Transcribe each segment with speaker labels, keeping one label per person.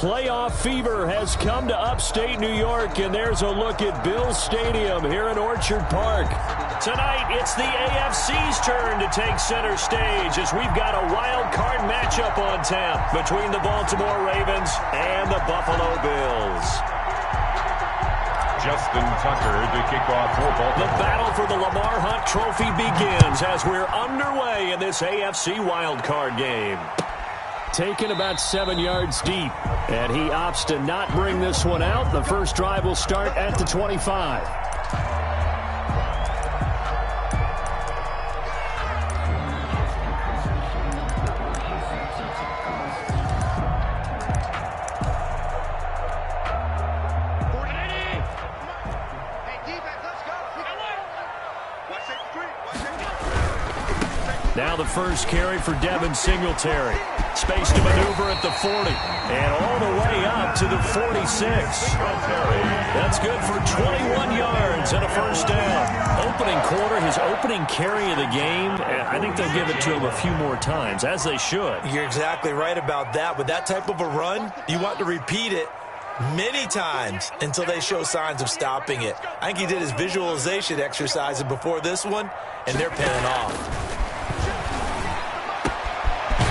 Speaker 1: Playoff fever has come to upstate New York, and there's a look at Bills Stadium here in Orchard Park. Tonight, it's the AFC's turn to take center stage as we've got a wild card matchup on tap between the Baltimore Ravens and the Buffalo Bills.
Speaker 2: Justin Tucker to kick off for Baltimore.
Speaker 1: The battle for the Lamar Hunt Trophy begins as we're underway in this AFC wildcard game. Taken about 7 yards deep, and he opts to not bring this one out. The first drive will start at the 25. Now the first carry for Devin Singletary. Space to maneuver at the 40. And all the way up to the 46. That's good for 21 yards and a first down. Opening quarter, his opening carry of the game. I think they'll give it to him a few more times, as they should.
Speaker 3: You're exactly right about that. With that type of a run, you want to repeat it many times until they show signs of stopping it. I think he did his visualization exercises before this one, and they're paying off.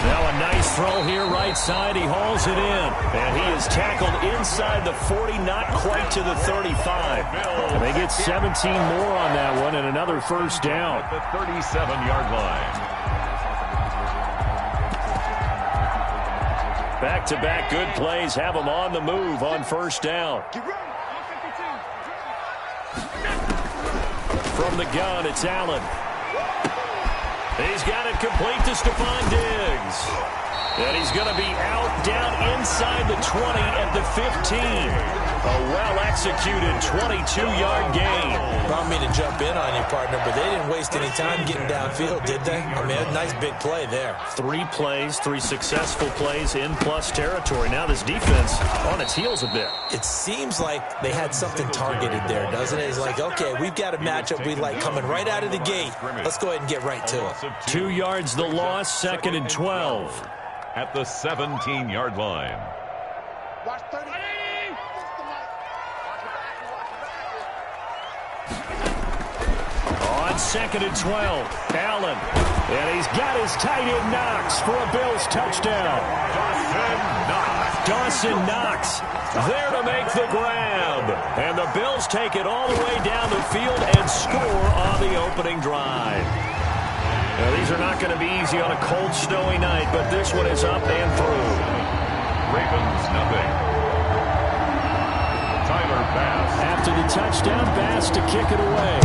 Speaker 1: Now a nice throw here right side. He hauls it in. And he is tackled inside the 40, not quite to the 35. And they get 17 more on that one and another first down.
Speaker 2: At the 37-yard line.
Speaker 1: Back-to-back good plays have him on the move on first down. From the gun, it's Allen. He's got it complete to Stephon Diggs. And he's going to be out down inside the 20 at the 15. A well-executed 22-yard gain.
Speaker 3: Brought me to jump in on you, partner, but they didn't waste any time getting downfield, did they? I mean, a nice big play there.
Speaker 1: 3 plays, 3 successful plays in plus territory. Now this defense on its heels a bit.
Speaker 3: It seems like they had something targeted there, doesn't it? It's like, okay, we've got a matchup we like coming right out of the gate. Let's go ahead and get right to it.
Speaker 1: 2 yards the loss, 2nd and 12.
Speaker 2: At the 17-yard line.
Speaker 1: On 2nd and 12, Allen. And he's got his tight end Knox for a Bills touchdown. Dawson Knox there to make the grab. And the Bills take it all the way down the field and score on the opening drive. Now, these are not going to be easy on a cold, snowy night, but this one is up and through.
Speaker 2: Ravens, nothing. Tyler Bass.
Speaker 1: After the touchdown, Bass to kick it away.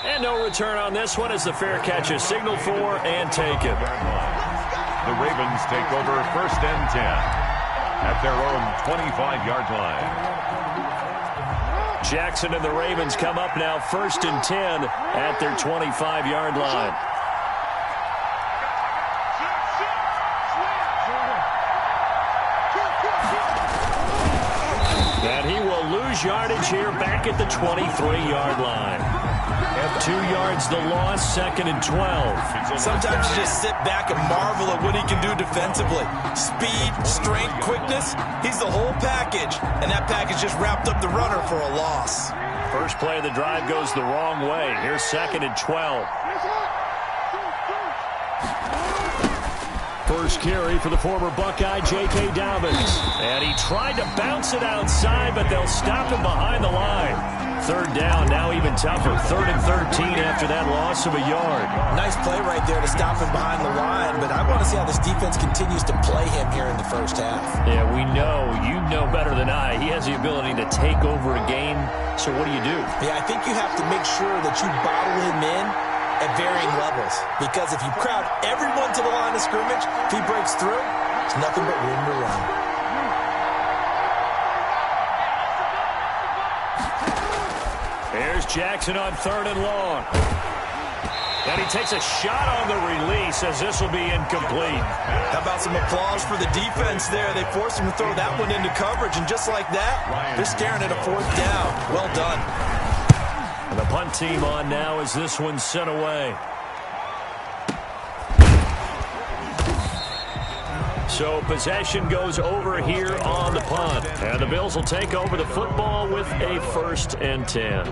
Speaker 1: And no return on this one as the fair catch is signaled for and taken.
Speaker 2: The Ravens take over 1st and 10 at their own 25-yard line.
Speaker 1: Jackson and the Ravens come up now 1st and 10 at their 25-yard line. And he will lose yardage here back at the 23-yard line. 2 yards the loss, 2nd and 12.
Speaker 3: Sometimes you just sit back and marvel at what he can do defensively. Speed, strength, quickness, he's the whole package. And that package just wrapped up the runner for a loss.
Speaker 1: First play of the drive goes the wrong way. Here's 2nd and 12. First carry for the former Buckeye, J.K. Dobbins. And he tried to bounce it outside, but they'll stop him behind the line. 3rd down, now even tougher. 3rd and 13 after that loss of a yard.
Speaker 3: Nice play right there to stop him behind the line, but I want to see how this defense continues to play him here in the first half.
Speaker 1: Yeah, we know. You know better than I. He has the ability to take over a game, so what do you do?
Speaker 3: Yeah, I think you have to make sure that you bottle him in at varying levels, because if you crowd everyone to the line of scrimmage, if he breaks through, there's nothing but room to run.
Speaker 1: Here's Jackson on 3rd and long. And he takes a shot on the release as this will be incomplete.
Speaker 3: How about some applause for the defense there? They forced him to throw that one into coverage, and just like that, they're staring at a 4th down. Well done.
Speaker 1: And the punt team on now as this one's sent away. So possession goes over here on the punt. And the Bills will take over the football with a 1st and 10.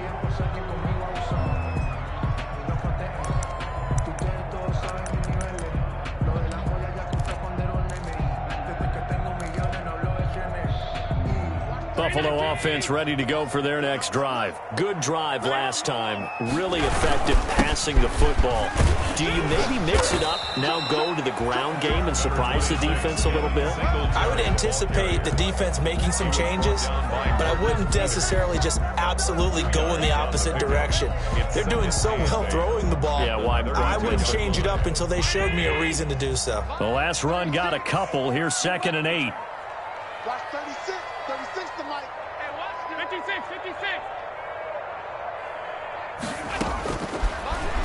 Speaker 1: Buffalo offense ready to go for their next drive. Good drive last time. Really effective passing the football. Do you maybe mix it up, now go to the ground game and surprise the defense a little bit?
Speaker 3: I would anticipate the defense making some changes, but I wouldn't necessarily just absolutely go in the opposite direction. They're doing so well throwing the ball.
Speaker 1: Yeah, why
Speaker 3: I wouldn't change it up until they showed me a reason to do so.
Speaker 1: The last run got a couple. Here's 2nd and 8.
Speaker 4: Watch 36. 36 to Mike.
Speaker 5: Hey, watch 56, 56.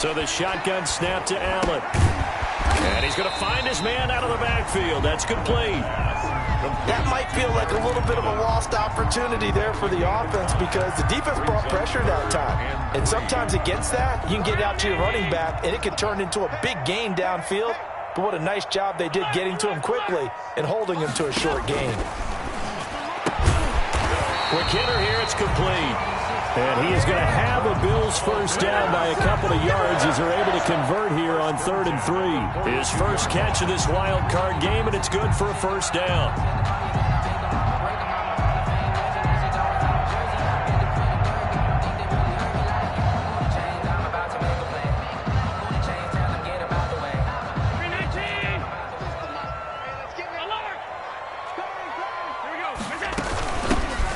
Speaker 1: So the shotgun snap to Allen. And he's going to find his man out of the backfield. That's complete.
Speaker 3: That might feel like a little bit of a lost opportunity there for the offense because the defense brought pressure that time. And sometimes against that, you can get out to your running back, and it can turn into a big gain downfield. But what a nice job they did getting to him quickly and holding him to a short gain.
Speaker 1: Quick hitter here, it's complete. And he is going to have a Bills 1st down by a couple of yards as they're able to convert here on 3rd and 3. His first catch of this wild card game, and it's good for a 1st down.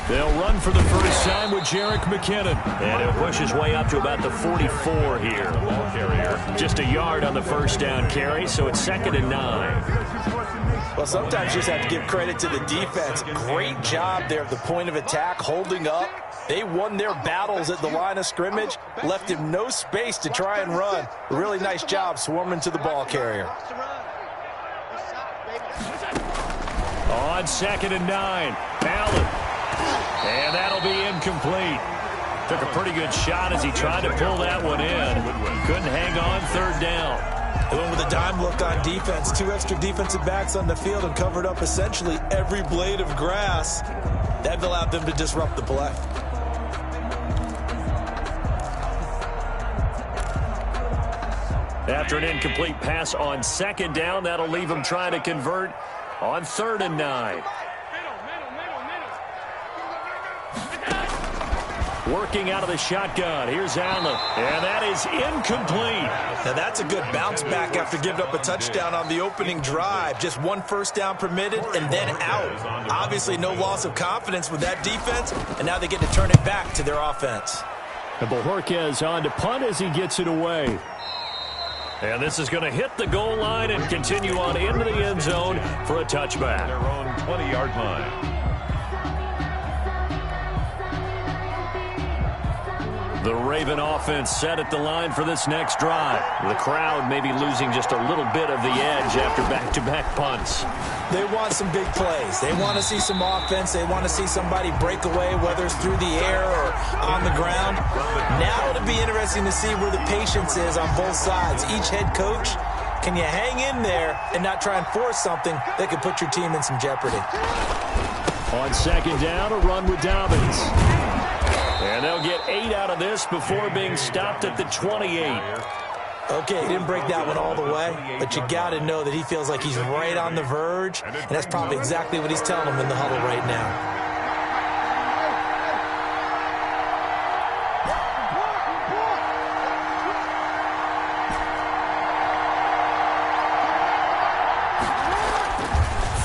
Speaker 1: They'll run for the first time with Jerick McKinnon. And he'll push his way up to about the 44 here. Ball carrier. Just a yard on the 1st down carry, so it's 2nd and 9.
Speaker 3: Well, sometimes you just have to give credit to the defense. Great job there at the point of attack, holding up. They won their battles at the line of scrimmage, left him no space to try and run. A really nice job swarming to the ball carrier.
Speaker 1: On 2nd and 9, Allen. And that'll be incomplete. Took a pretty good shot as he tried to pull that one in. Couldn't hang on 3rd down.
Speaker 3: They went with a dime look on defense. 2 extra defensive backs on the field and covered up essentially every blade of grass. That allowed them to disrupt the play.
Speaker 1: After an incomplete pass on 2nd down, that'll leave him trying to convert on 3rd and 9. Working out of the shotgun. Here's Allen. And that is incomplete.
Speaker 3: Now that's a good bounce back after giving up a touchdown on the opening drive. Just 1 first down permitted and then out. Obviously no loss of confidence with that defense, and now they get to turn it back to their offense.
Speaker 1: And Bojorquez on to punt as he gets it away. And this is going to hit the goal line and continue on into the end zone for a touchback.
Speaker 2: Their own 20-yard line.
Speaker 1: The Raven offense set at the line for this next drive. The crowd may be losing just a little bit of the edge after back-to-back punts.
Speaker 3: They want some big plays. They want to see some offense. They want to see somebody break away, whether it's through the air or on the ground. Now it'll be interesting to see where the patience is on both sides. Each head coach, can you hang in there and not try and force something that could put your team in some jeopardy?
Speaker 1: On 2nd down, a run with Dobbins. And they'll get 8 out of this before being stopped at the 28.
Speaker 3: Okay, he didn't break that one all the way, but you got to know that he feels like he's right on the verge, and that's probably exactly what he's telling them in the huddle right now.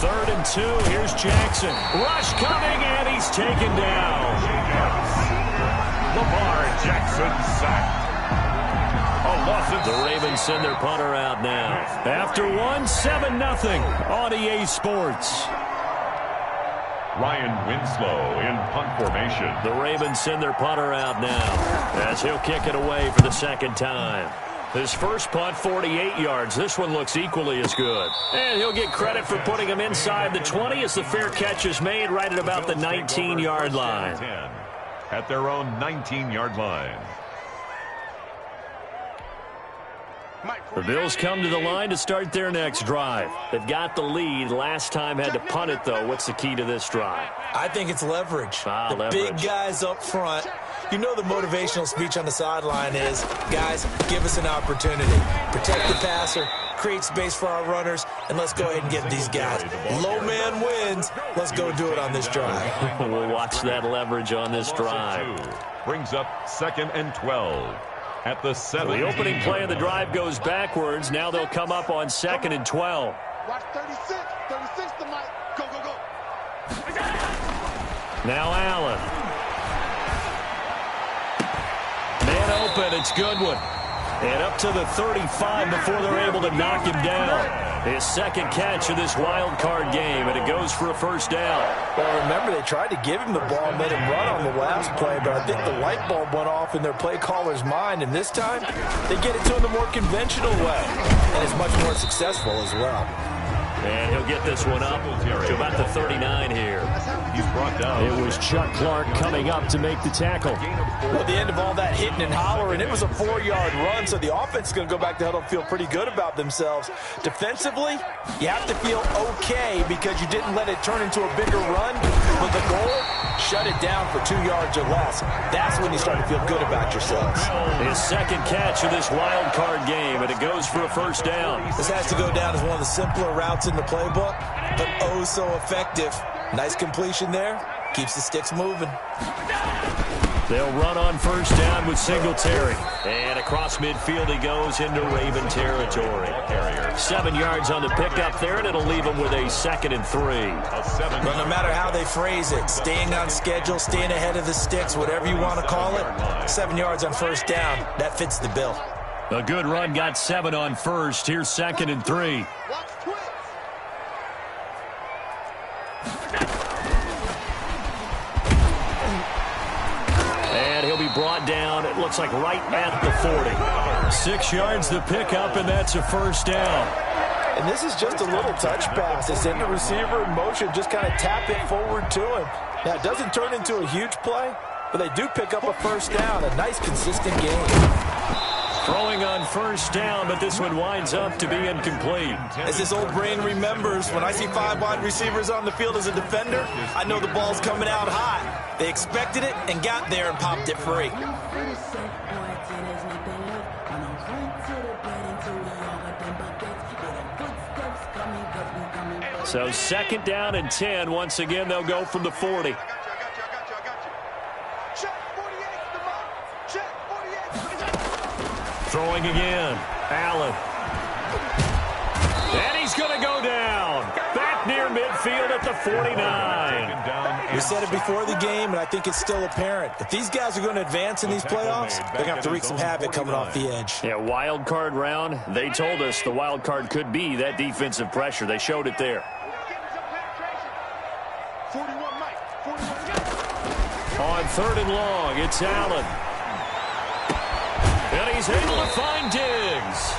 Speaker 1: Third and 2, here's Jackson. Rush coming, and he's taken down.
Speaker 2: Lamar Jackson sacked.
Speaker 1: The Ravens send their punter out now. After one, 7-0 on EA Sports.
Speaker 2: Ryan Winslow in punt formation.
Speaker 1: The Ravens send their punter out now as he'll kick it away for the 2nd time. His first punt, 48 yards. This one looks equally as good. And he'll get credit for putting him inside the 20 as the fair catch is made right at about the 19-yard line.
Speaker 2: At their own 19-yard line.
Speaker 1: The Bills come to the line to start their next drive. They've got the lead. Last time had to punt it, though. What's the key to this drive?
Speaker 3: I think it's leverage. The big guys up front. You know the motivational speech on the sideline is, guys, give us an opportunity. Protect the passer, create space for our runners, and let's go ahead and get these guys. Low man wins. Let's go do it on this drive.
Speaker 1: We'll watch that leverage on this drive.
Speaker 2: Brings up 2nd and 12. At the 7.
Speaker 1: The opening play of the drive goes backwards. Now they'll come up on 2nd and 12.
Speaker 4: Watch 36. 36 to Mike. Go, go, go.
Speaker 1: Now Allen. Man open. It's Goodwin. And up to the 35 before they're able to knock him down. His second catch of this wild card game, and it goes for a first down.
Speaker 3: Well, remember, they tried to give him the ball and let him run on the last play, but I think the light bulb went off in their play caller's mind, and this time they get it to him the more conventional way, and it's much more successful as well.
Speaker 1: And he'll get this one up to about the 39 here.
Speaker 2: He's brought down.
Speaker 1: It was Chuck Clark coming up to make the tackle.
Speaker 3: Well, at the end of all that hitting and hollering, it was a 4-yard run, so the offense is going to go back to huddle and feel pretty good about themselves. Defensively, you have to feel okay because you didn't let it turn into a bigger run. But the goal, shut it down for 2 yards or less. That's when you start to feel good about yourselves.
Speaker 1: His second catch of this wild card game, and it goes for a first down.
Speaker 3: This has to go down as one of the simpler routes in the playbook, but oh so effective. Nice completion there. Keeps the sticks moving.
Speaker 1: They'll run on first down with Singletary. And across midfield he goes into Raven territory. 7 yards on the pickup there, and it'll leave him with a 2nd and 3.
Speaker 3: But no matter how they phrase it, staying on schedule, staying ahead of the sticks, whatever you want to call it, 7 yards on first down, that fits the bill.
Speaker 1: A good run got 7 on first. Here's 2nd and 3.
Speaker 4: Watch twins.
Speaker 1: And he'll be brought down, it looks like right at the 40. 6 yards the pickup, and that's a first down.
Speaker 3: And this is just a little touch pass. They send the receiver in motion, just kind of tap it forward to him. Now, it doesn't turn into a huge play, but they do pick up a first down. A nice, consistent game.
Speaker 1: Throwing on first down, but this one winds up to be incomplete.
Speaker 3: As his old brain remembers, when I see 5 wide receivers on the field as a defender, I know the ball's coming out hot. They expected it and got there and popped it free.
Speaker 1: So 2nd down and 10. Once again, they'll go from the 40. Throwing again. Allen. And he's going to go down. Back near midfield at the 49.
Speaker 3: We said it before the game, and I think it's still apparent. If these guys are going to advance in these playoffs, they're going to have to wreak some havoc coming off the edge.
Speaker 1: Yeah, wild card round. They told us the wild card could be that defensive pressure. They showed it there.
Speaker 4: 41 Mike. 41.
Speaker 1: On 3rd and long, it's Allen. And he's able to find Diggs.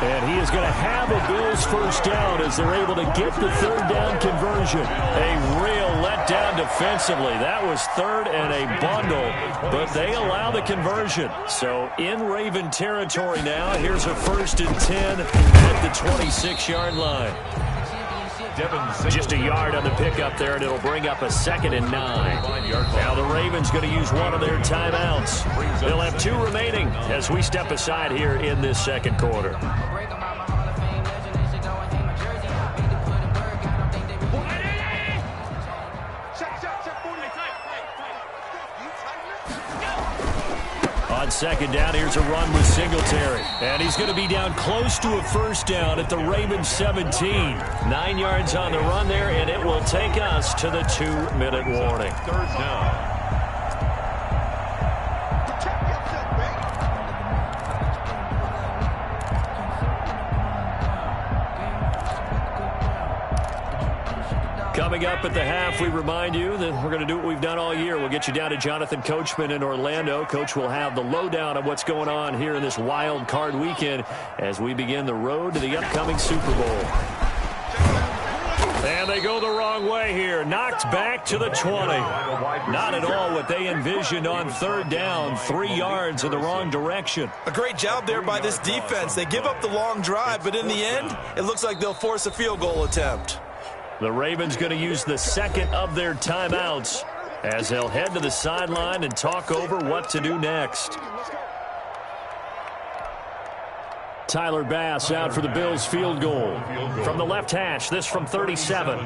Speaker 1: And he is going to have a Bills first down as they're able to get the 3rd down conversion. A real letdown defensively. That was 3rd and a bundle, but they allow the conversion. So in Raven territory now, here's a 1st and 10 at the 26-yard line. Just a yard on the pickup there, and it'll bring up a 2nd and 9. Now the Ravens going to use one of their timeouts. They'll have 2 remaining as we step aside here in this 2nd quarter. On 2nd down, here's a run with Singletary. And he's going to be down close to a first down at the Ravens 17. 9 yards on the run there, and it will take us to the 2-minute warning.
Speaker 2: 3rd down.
Speaker 1: Coming up at the half, we remind you that we're going to do what we've done all year. We'll get you down to Jonathan Coachman in Orlando. Coach will have the lowdown of what's going on here in this wild card weekend as we begin the road to the upcoming Super Bowl. And they go the wrong way here. Knocked back to the 20. Not at all what they envisioned on third down. 3 yards in the wrong direction.
Speaker 3: A great job there by this defense. They give up the long drive, but in the end, it looks like they'll force a field goal attempt.
Speaker 1: The Ravens going to use the second of their timeouts as they'll head to the sideline and talk over what to do next. Tyler Bass out for the Bills field goal. From the left hash, this from 37.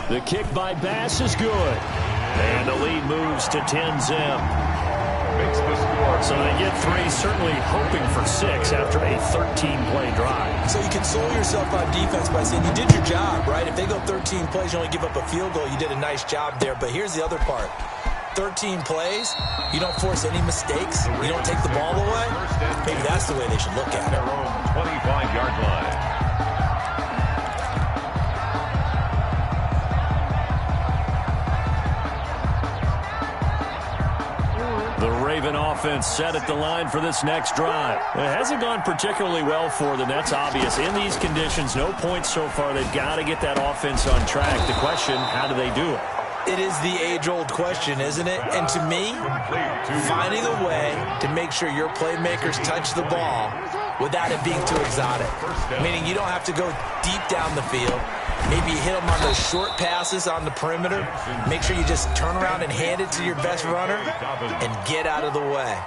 Speaker 1: The kick by Bass is good. And the lead moves to 10-zip. So they get 3, certainly hoping for 6 after a 13-play drive.
Speaker 3: So you console yourself on defense by saying you did your job, right? If they go 13 plays, you only give up a field goal, you did a nice job there. But here's the other part. 13 plays, you don't force any mistakes, you don't take the ball away. Maybe that's the way they should look at it.
Speaker 2: Their own 25-yard line.
Speaker 1: The Raven offense set at the line for this next drive. It hasn't gone particularly well for them. That's obvious. In these conditions, no points so far. They've got to get that offense on track. The question, how do they do it?
Speaker 3: It is the age-old question, isn't it? And to me, finding a way to make sure your playmakers touch the ball without it being too exotic. Meaning you don't have to go deep down the field. Maybe you hit them on those short passes on the perimeter. Make sure you just turn around and hand it to your best runner and get out of the way.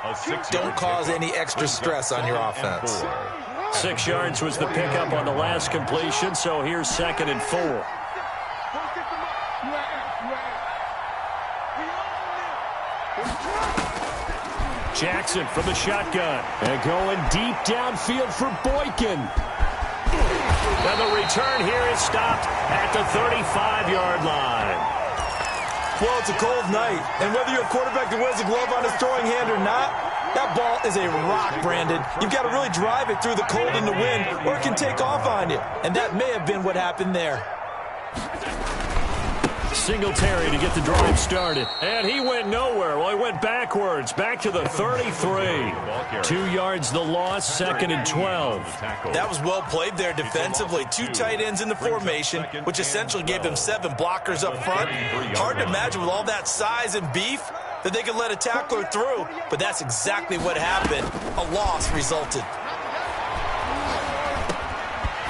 Speaker 3: Don't cause any extra stress on your offense.
Speaker 1: 6 yards was the pickup on the last completion, so here's 2nd and 4. Jackson from the shotgun. And going deep downfield for Boykin. And the return here is stopped at the 35-yard line.
Speaker 3: Well, it's a cold night, and whether you're a quarterback that wears a glove on his throwing hand or not, that ball is a rock, Brandon. You've got to really drive it through the cold and the wind, or it can take off on you. And that may have been what happened there.
Speaker 1: Singletary to get the drive started. And he went nowhere. Well, he went backwards. Back to the 33. 2 yards the loss, 2nd and 12.
Speaker 3: That was well played there defensively. 2 tight ends in the formation, which essentially gave them 7 blockers up front. Hard to imagine with all that size and beef that they could let a tackler through. But that's exactly what happened. A loss resulted.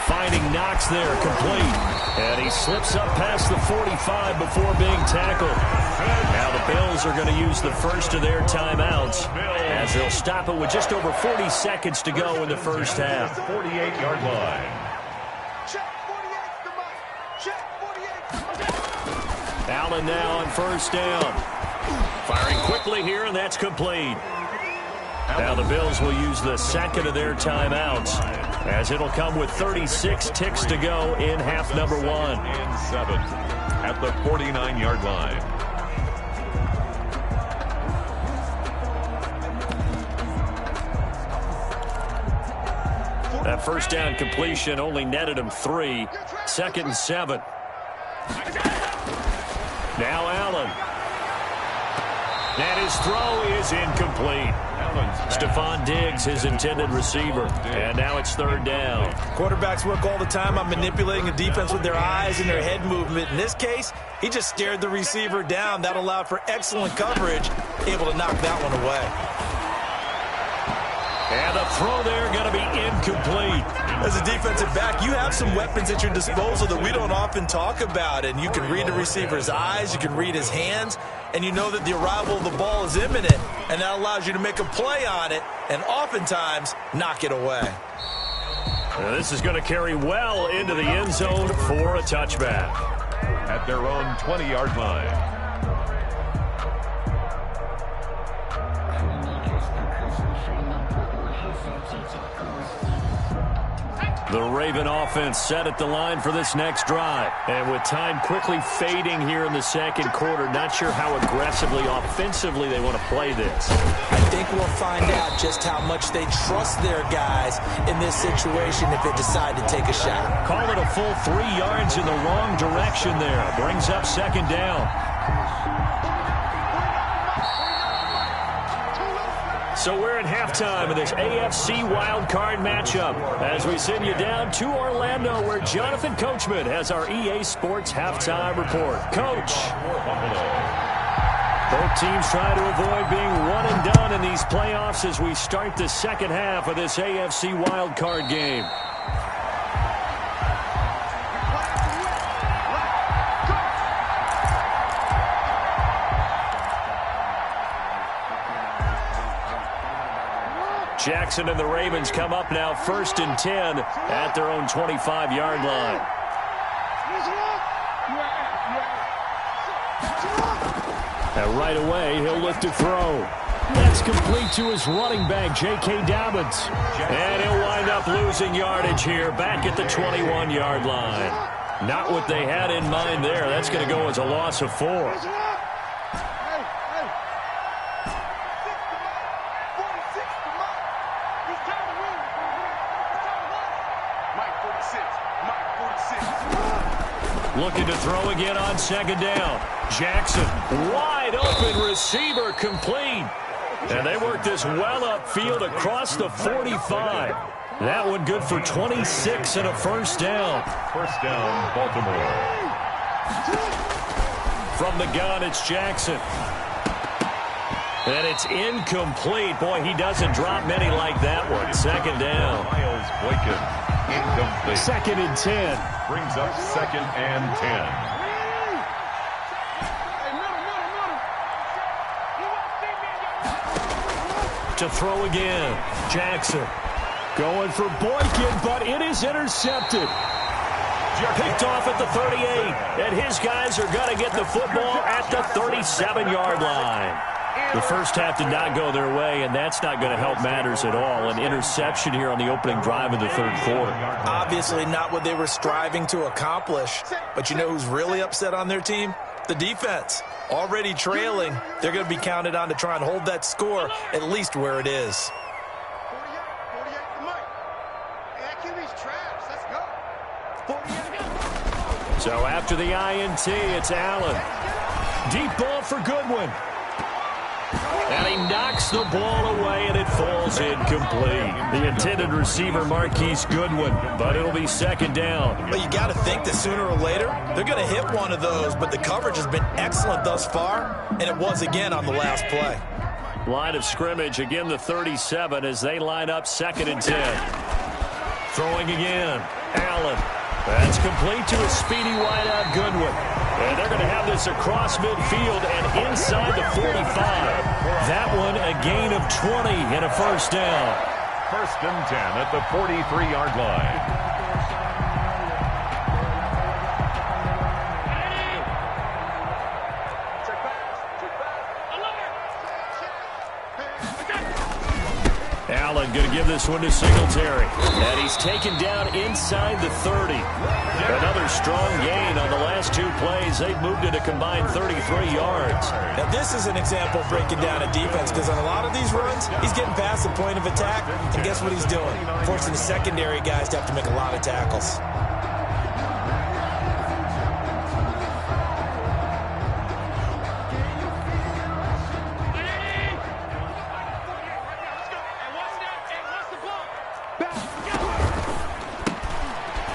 Speaker 1: Finding Knox there, complete. And he slips up past the 45 before being tackled. Now the Bills are going to use the first of their timeouts as they'll stop it with just over 40 seconds to go in the first half.
Speaker 2: 48-yard line.
Speaker 1: Allen now on first down. Firing quickly here, and that's complete. Now the Bills will use the second of their timeouts as it'll come with 36 ticks to go in half number 1.
Speaker 2: And 7 at the 49-yard line.
Speaker 1: That first down completion only netted him 3. 2nd and 7. Now Allen. And his throw is incomplete. Stephon Diggs, his intended receiver. And now it's 3rd down.
Speaker 3: Quarterbacks work all the time on manipulating a defense with their eyes and their head movement. In this case, he just stared the receiver down. That allowed for excellent coverage, able to knock that one away.
Speaker 1: And the throw there going to be incomplete.
Speaker 3: As a defensive back, you have some weapons at your disposal that we don't often talk about. And you can read the receiver's eyes, you can read his hands, and you know that the arrival of the ball is imminent. And that allows you to make a play on it and oftentimes knock it away.
Speaker 1: Now this is going to carry well into the end zone for a touchback.
Speaker 2: At their own 20-yard line.
Speaker 1: The Raven offense set at the line for this next drive. And with time quickly fading here in the second quarter, not sure how aggressively, offensively they want to play this.
Speaker 3: I think we'll find out just how much they trust their guys in this situation if they decide to take a shot.
Speaker 1: Call it a full 3 yards in the wrong direction there. Brings up 2nd down. So we're at halftime of this AFC wildcard matchup as we send you down to Orlando where Jonathan Coachman has our EA Sports halftime report. Coach. Both teams try to avoid being one and done in these playoffs as we start the second half of this AFC wildcard game. Jackson and the Ravens come up now 1st and 10 at their own 25-yard line. And right away, he'll look to throw. That's complete to his running back, J.K. Dobbins. And he'll wind up losing yardage here back at the 21-yard line. Not what they had in mind there. That's going to go as a loss of 4. Looking to throw again on 2nd down. Jackson, wide open receiver, complete. And they work this well upfield across the 45. That one good for 26 and a 1st down.
Speaker 2: 1st down, Baltimore.
Speaker 1: From the gun, it's Jackson. And it's incomplete. Boy, he doesn't drop many like that one. 2nd down.
Speaker 2: Miles Boykin, incomplete.
Speaker 1: 2nd and 10.
Speaker 2: Brings up 2nd and 10.
Speaker 1: To throw again. Jackson going for Boykin, but it is intercepted. Picked off at the 38. And his guys are going to get the football at the 37-yard line. The first half did not go their way, and that's not going to help matters at all. An interception here on the opening drive of the 3rd quarter.
Speaker 3: Obviously not what they were striving to accomplish. But you know who's really upset on their team? The defense. Already trailing. They're going to be counted on to try and hold that score at least where it is.
Speaker 4: 48 to Mike. That QB's trash. Let's go. 48.
Speaker 1: So after the INT, it's Allen. Deep ball for Goodwin. And he knocks the ball away, and it falls incomplete. The intended receiver, Marquise Goodwin, but it'll be 2nd down.
Speaker 3: But you got to think that sooner or later, they're going to hit one of those, but the coverage has been excellent thus far, and it was again on the last play.
Speaker 1: Line of scrimmage, again the 37 as they line up 2nd and 10. Throwing again, Allen. That's complete to a speedy wideout Goodwin. And they're going to have this across midfield and inside the 45. That one a gain of 20 and a 1st down.
Speaker 2: 1st and 10 at the 43-yard line.
Speaker 1: Allen going to give this one to Singletary. And he's taken down inside the 30. Another strong gain on the last 2 plays. They've moved it a combined 33 yards.
Speaker 3: Now, this is an example of breaking down a defense because on a lot of these runs, he's getting past the point of attack. And guess what he's doing? Forcing the secondary guys to have to make a lot of tackles.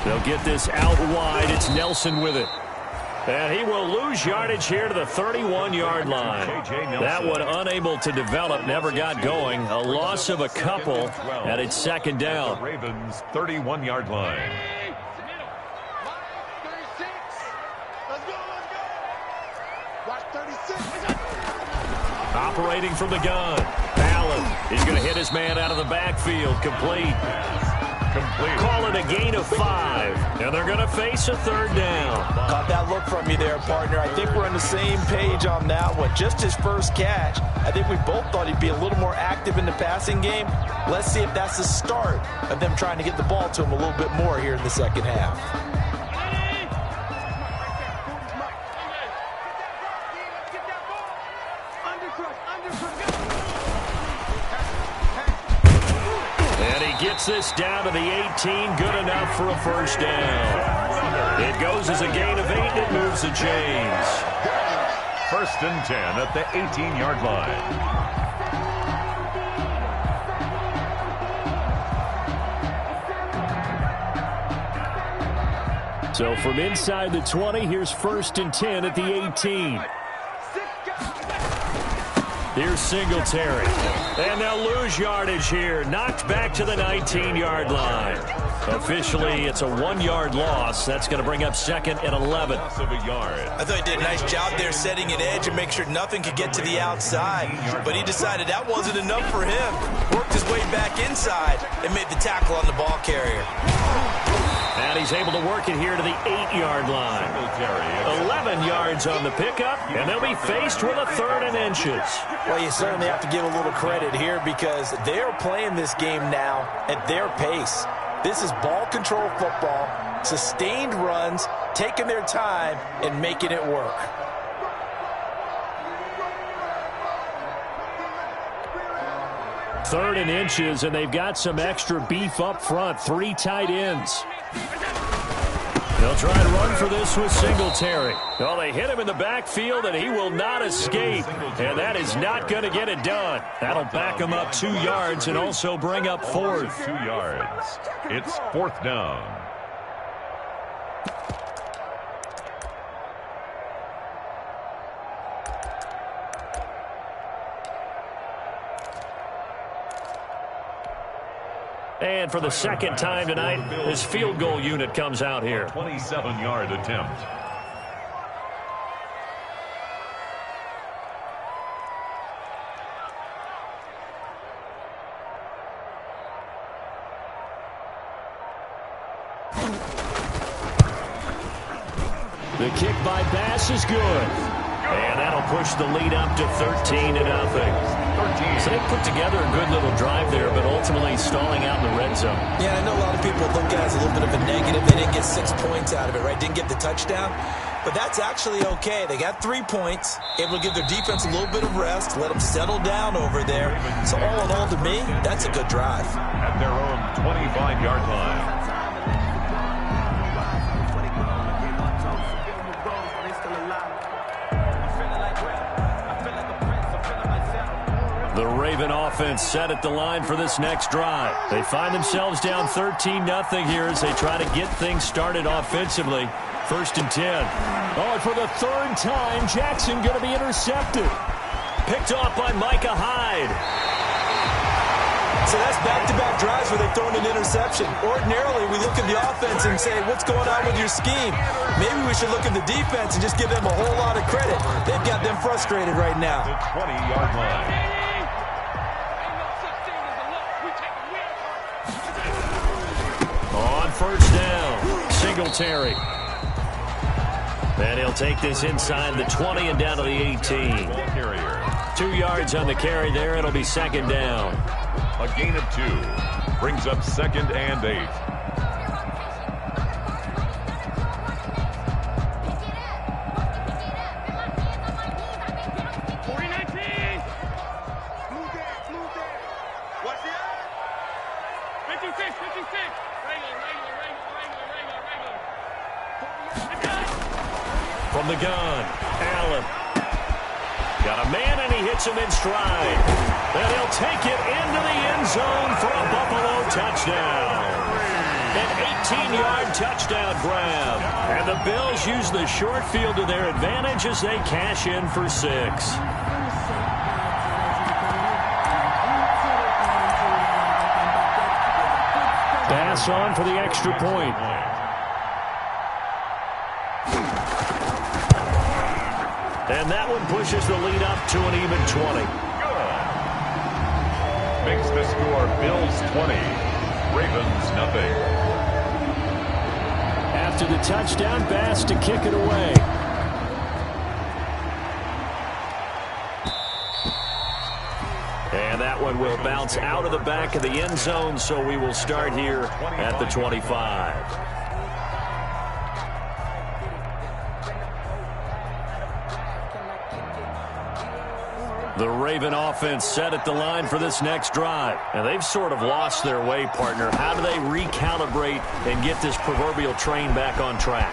Speaker 1: They'll get this out wide. It's Nelson with it. And he will lose yardage here to the 31-yard line. That one unable to develop, never got going. A loss of a couple, and it's 2nd down.
Speaker 2: Ravens 31-yard line.
Speaker 1: Operating from the gun. Allen, he's going to hit his man out of the backfield. Complete. Call it a gain of 5. And they're going to face a 3rd down.
Speaker 3: Caught that look from you there, partner. I think we're on the same page on that one. Just his first catch. I think we both thought he'd be a little more active in the passing game. Let's see if that's the start of them trying to get the ball to him a little bit more here in the second half.
Speaker 1: Gets this down to the 18, good enough for a 1st down. It goes as a gain of 8, and it moves the chains.
Speaker 2: 1st and 10 at the 18-yard line.
Speaker 1: So from inside the 20, here's 1st and 10 at the 18. Here's Singletary. And they'll lose yardage here. Knocked back to the 19-yard line. Officially, it's a 1-yard loss. That's going to bring up 2nd and 11.
Speaker 3: Loss of a yard. I thought he did a nice job there setting an edge and make sure nothing could get to the outside. But he decided that wasn't enough for him. Worked his way back inside and made the tackle on the ball carrier.
Speaker 1: And he's able to work it here to the 8-yard line. 11 yards on the pickup, and they'll be faced with a 3rd and inches.
Speaker 3: Well, you certainly have to give a little credit here because they're playing this game now at their pace. This is ball control football, sustained runs, taking their time, and making it work.
Speaker 1: Third and inches, and they've got some extra beef up front. 3 tight ends. They'll try and run for this with Singletary. Well, they hit him in the backfield, and he will not escape. And that is not going to get it done. That'll back him up 2 yards and also bring up 4th.
Speaker 2: 2 yards. It's 4th down.
Speaker 1: And for the 2nd time tonight, this field goal unit comes out here.
Speaker 2: 27-yard attempt.
Speaker 1: The kick by Bass is good. And that'll push the lead up to 13-0. So they put together a good little drive there, but ultimately stalling out in the red zone.
Speaker 3: Yeah, I know a lot of people look at it as a little bit of a negative. They didn't get 6 points out of it, right? Didn't get the touchdown. But that's actually okay. They got 3 points, able to give their defense a little bit of rest, let them settle down over there. So all in all, to me, that's a good drive.
Speaker 2: At their own 25-yard line.
Speaker 1: The Raven offense set at the line for this next drive. They find themselves down 13-0 here as they try to get things started offensively. 1st and 10. Oh, and for the 3rd time, Jackson going to be intercepted. Picked off by Micah Hyde.
Speaker 3: So that's back-to-back drives where they've thrown an interception. Ordinarily, we look at the offense and say, what's going on with your scheme? Maybe we should look at the defense and just give them a whole lot of credit. They've got them frustrated right now.
Speaker 2: The 20-yard line.
Speaker 1: On 1st down, Singletary. And he'll take this inside the 20 and down to the 18. 2 yards on the carry there. It'll be 2nd down.
Speaker 2: A gain of 2. Brings up 2nd and 8.
Speaker 1: From the gun, Allen. Got a man, and he hits him in stride. And he'll take it into the end zone for a Buffalo touchdown. An 18-yard touchdown grab. And the Bills use the short field to their advantage as they cash in for 6. Pass on for the extra point. And that one pushes the lead up to an even 20.
Speaker 2: Makes the score Bills 20, Ravens nothing.
Speaker 1: After the touchdown, Bass to kick it away. And that one will bounce out of the back of the end zone, so we will start here at the 25. The Raven offense set at the line for this next drive. And they've sort of lost their way, partner. How do they recalibrate and get this proverbial train back on track?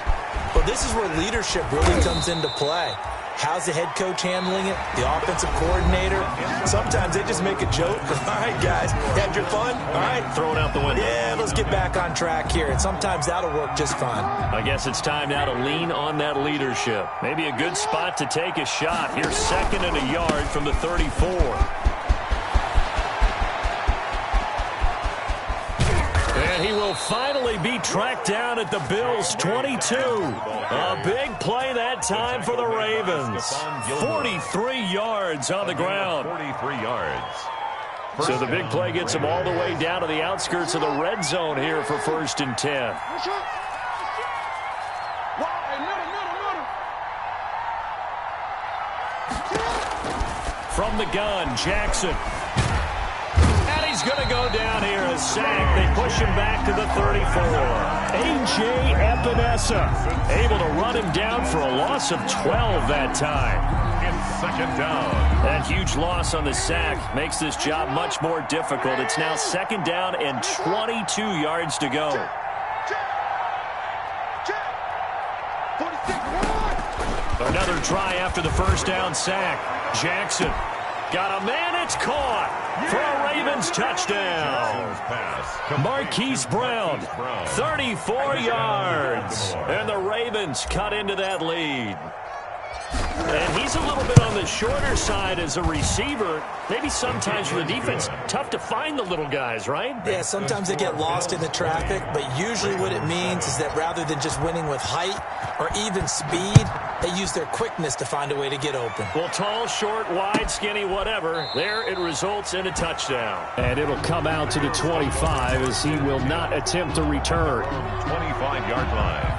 Speaker 3: Well, this is where leadership really comes into play. How's the head coach handling it? The offensive coordinator? Sometimes they just make a joke. All right, guys, had your fun? All right.
Speaker 1: Throw it out the window.
Speaker 3: Yeah, let's get back on track here. And sometimes that'll work just fine.
Speaker 1: I guess it's time now to lean on that leadership. Maybe a good spot to take a shot. Here's 2nd and a yard from the 34. And he will finally be tracked down at the Bills' 22. A big play that time for the Ravens. 43 yards on the ground.
Speaker 2: 43 yards.
Speaker 1: So the big play gets him all the way down to the outskirts of the red zone here for 1st and 10. From the gun, Jackson. And he's going to go down here, a sack. They push him back to the 34. A.J. Epinesa able to run him down for a loss of 12 that time.
Speaker 2: It's 2nd down.
Speaker 1: That huge loss on the sack makes this job much more difficult. It's now 2nd down and 22 yards to go. Another try after the 1st down sack. Jackson got a man, it's caught for a Ravens touchdown. Marquise Brown, 34 yards. And the Ravens cut into that lead. And he's a little bit on the shorter side as a receiver. Maybe sometimes for the defense, tough to find the little guys, right?
Speaker 3: Yeah, sometimes they get lost in the traffic, but usually what it means is that rather than just winning with height or even speed, they use their quickness to find a way to get open.
Speaker 1: Well, tall, short, wide, skinny, whatever. There it results in a touchdown. And it'll come out to the 25 as he will not attempt to return.
Speaker 2: 25-yard line.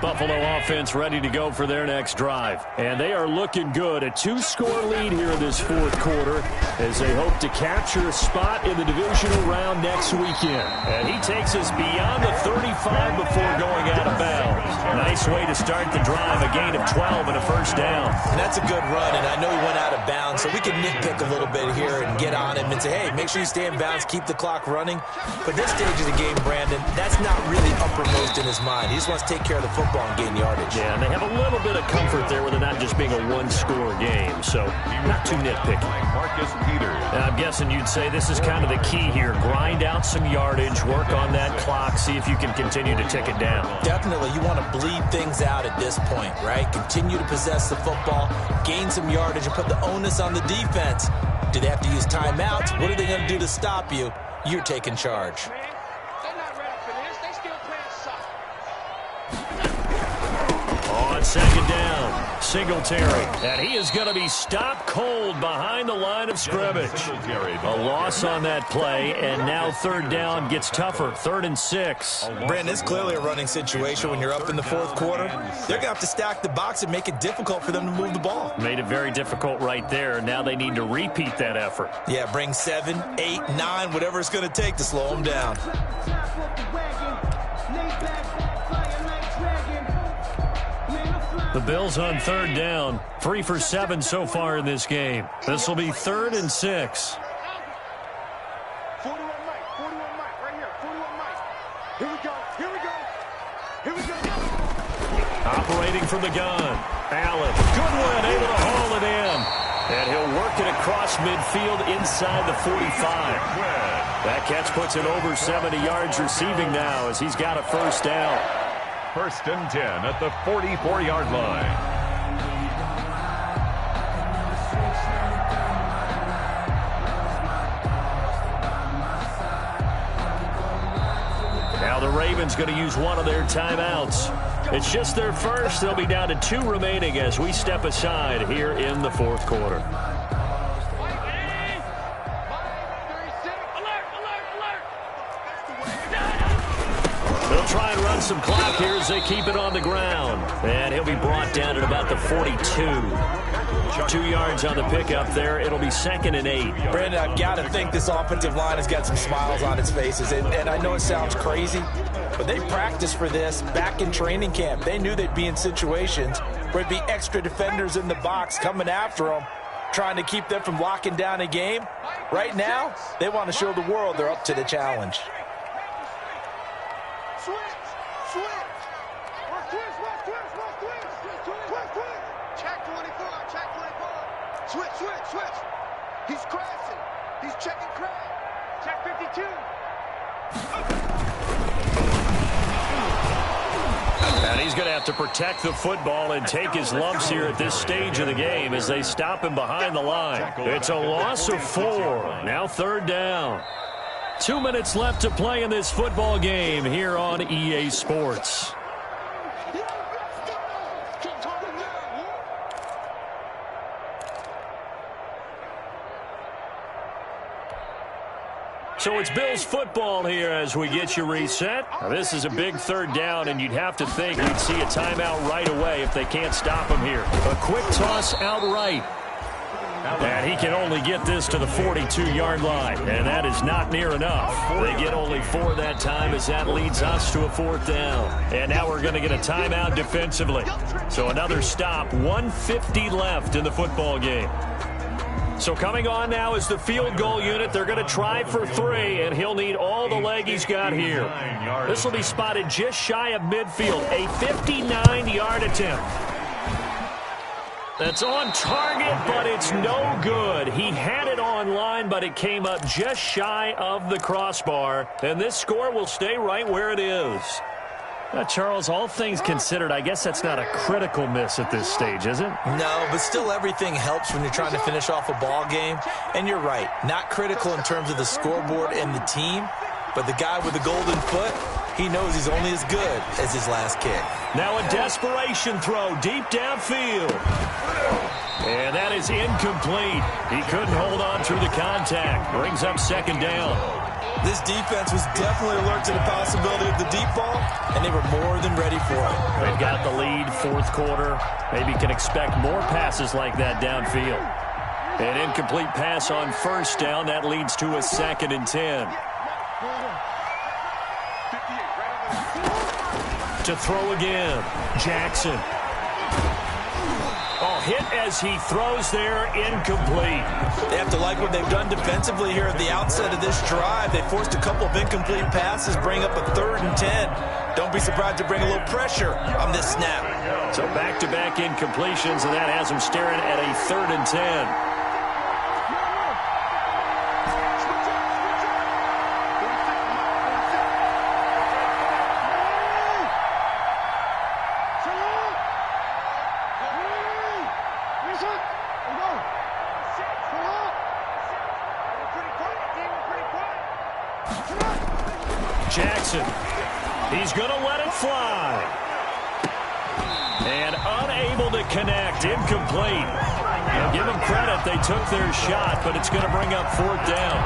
Speaker 1: Buffalo offense ready to go for their next drive. And they are looking good. A 2-score lead here in this 4th quarter as they hope to capture a spot in the divisional round next weekend. And he takes us beyond the 35 before going out of bounds. Nice way to start the drive. A gain of 12 and a 1st down.
Speaker 3: And that's a good run, and I know he went out of bounds, so we can nitpick a little bit here and get on him and say, hey, make sure you stay in bounds, keep the clock running. But this stage of the game, Brandon, that's not really uppermost in his mind. He just wants to take care of the football and gain yardage.
Speaker 1: Yeah, and they have a little bit of comfort there with it not just being a 1-score game, so not too nitpicky.
Speaker 2: Marcus Peters.
Speaker 1: And I'm guessing you'd say this is kind of the key here. Grind out some yardage, work on that clock, see if you can continue to tick it down.
Speaker 3: Definitely, you want to bleed things out at this point, right? Continue to possess the football, gain some yardage, and put the onus on the defense. Do they have to use timeouts? What are they going to do to stop you? You're taking charge.
Speaker 4: They're not ready for this. They still playing soft.
Speaker 1: On 2nd down, Singletary. And he is going to be stopped cold behind the line of scrimmage. A loss on that play, and now 3rd down gets tougher. 3rd and 6.
Speaker 3: Brandon, it's clearly a running situation when you're up in the 4th quarter. They're going to have to stack the box and make it difficult for them to move the ball.
Speaker 1: Made it very difficult right there. Now they need to repeat that effort.
Speaker 3: Yeah, bring 7, 8, 9, whatever it's going to take to slow them down.
Speaker 1: The Bills on 3rd down. 3 for 7 so far in this game. This will be 3rd and 6.
Speaker 4: 41 Mike, 41 Mike, right here, 41 Mike. Here we go, here we go, here we go.
Speaker 1: Operating from the gun. Allen, Goodwin able to haul it in. And he'll work it across midfield inside the 45. That catch puts it over 70 yards receiving now as he's got a 1st down.
Speaker 2: 1st and 10 at the 44-yard line.
Speaker 1: Now the Ravens going to use one of their timeouts. It's just their first. They'll be down to 2 remaining as we step aside here in the 4th quarter. They'll try and run some clock here as they keep it on the ground. And he'll be brought down at about the 42. 2 yards on the pickup there. It'll be 2nd and 8.
Speaker 3: Brandon, I've got to think this offensive line has got some smiles on its faces. And I know it sounds crazy, but they practiced for this back in training camp. They knew they'd be in situations where it'd be extra defenders in the box coming after them. trying to keep them from locking down a game. Right now, they want to show the world they're up to the challenge.
Speaker 4: Switch. Check 24. Switch. He's crashing. He's checking crash.
Speaker 5: Check 52.
Speaker 1: And he's going to have to protect the football and take his lumps here at this stage of the game as they stop him behind the line. It's a loss of 4. Now 3rd down. 2 minutes left to play in this football game here on EA Sports. So it's Bills football here as we get you reset. Now, this is a big 3rd down, and you'd have to think you'd see a timeout right away if they can't stop him here. A quick toss outright. And he can only get this to the 42-yard line, and that is not near enough. They get only 4 that time as that leads us to a 4th down. And now we're going to get a timeout defensively. So another stop, 1:50 left in the football game. So coming on now is the field goal unit. They're going to try for 3, and he'll need all the leg he's got here. This will be spotted just shy of midfield, a 59-yard attempt. That's on target, but it's no good. He had it on line, but it came up just shy of the crossbar, and this score will stay right where it is. Charles, all things considered, I guess that's not a critical miss at this stage, is it?
Speaker 3: No, but still everything helps when you're trying to finish off a ball game. And you're right, not critical in terms of the scoreboard and the team, but the guy with the golden foot, he knows he's only as good as his last kick.
Speaker 1: Now a desperation throw deep downfield. And that is incomplete. He couldn't hold on through the contact. Brings up 2nd down.
Speaker 3: This defense was definitely alert to the possibility of the deep ball, and they were more than ready for it.
Speaker 1: They've got the lead, 4th quarter. Maybe can expect more passes like that downfield. An incomplete pass on 1st down. That leads to a 2nd and 10. To throw again, Jackson. Oh, hit as he throws there, incomplete.
Speaker 3: They have to like what they've done defensively here at the outset of this drive. They forced a couple of incomplete passes, bring up a 3rd and 10. Don't be surprised to bring a little pressure on this snap.
Speaker 1: So back-to-back incompletions, and that has them staring at a 3rd and 10. Jackson, he's going to let it fly. And unable to connect, incomplete. Now give them credit, they took their shot, but it's going to bring up 4th down.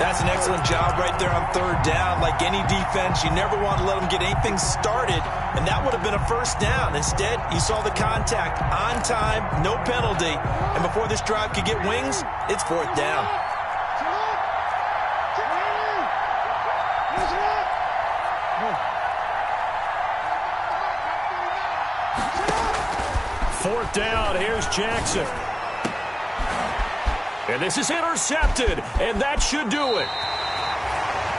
Speaker 3: That's an excellent job right there on 3rd down. Like any defense, you never want to let them get anything started, and that would have been a 1st down. Instead, you saw the contact on time, no penalty, and before this drive could get wings, it's 4th down.
Speaker 1: Fourth down, here's Jackson. And this is intercepted, and that should do it.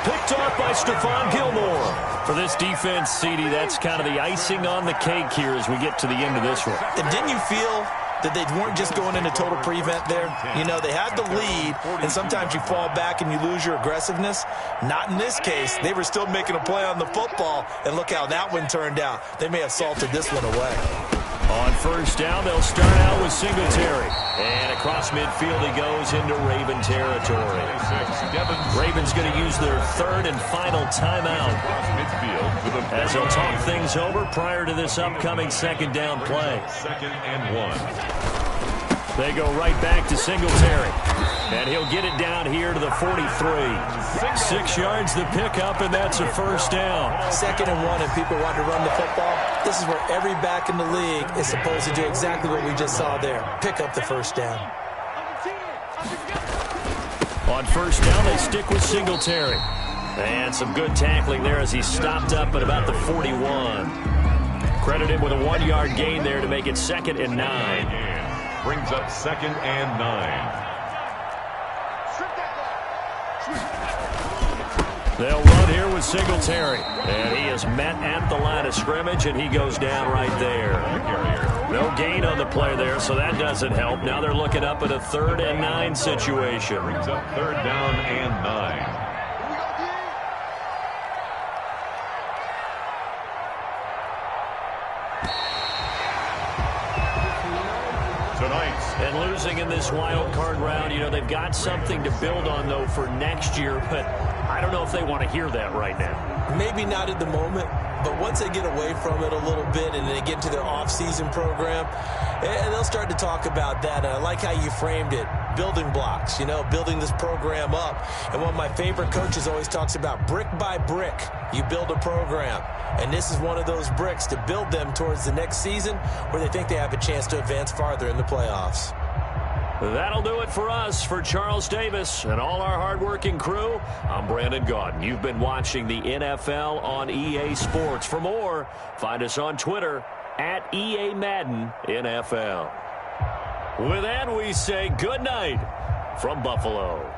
Speaker 1: Picked off by Stephon Gilmore. For this defense, CD, that's kind of the icing on the cake here as we get to the end of this one.
Speaker 3: And didn't you feel that they weren't just going into total prevent there? You know, they had the lead, and sometimes you fall back and you lose your aggressiveness. Not in this case. They were still making a play on the football, and look how that one turned out. They may have salted this one away.
Speaker 1: On first down, they'll start out with Singletary. And across midfield he goes into Raven territory. Ravens going to use their 3rd and final timeout as they'll talk things over prior to this upcoming 2nd down play.
Speaker 2: 2nd and 1.
Speaker 1: They go right back to Singletary. And he'll get it down here to the 43. 6 yards the pickup, and that's a first down.
Speaker 3: 2nd and 1, and people want to run the football. This is where every back in the league is supposed to do exactly what we just saw there. Pick up the first down.
Speaker 1: On first down, they stick with Singletary. And some good tackling there as he stopped up at about the 41. Credited with a 1-yard gain there to make it 2nd and 9.
Speaker 2: brings up 2nd and 9.
Speaker 1: They'll run here with Singletary. And he is met at the line of scrimmage, and he goes down right there. No gain on the play there, so that doesn't help. Now they're looking up at a 3rd and 9 situation.
Speaker 2: Brings up 3rd down and 9.
Speaker 1: And losing in this wild card round, you know, they've got something to build on, though, for next year. But I don't know if they want to hear that right now.
Speaker 3: Maybe not at the moment, but once they get away from it a little bit and they get into their off-season program, and they'll start to talk about that. And I like how you framed it, building blocks, you know, building this program up. And one of my favorite coaches always talks about brick by brick, you build a program. And this is one of those bricks to build them towards the next season where they think they have a chance to advance farther in the playoffs.
Speaker 1: That'll do it for us. For Charles Davis and all our hardworking crew, I'm Brandon Gaudin. You've been watching the NFL on EA Sports. For more, find us on Twitter at EA Madden NFL. With that, we say good night from Buffalo.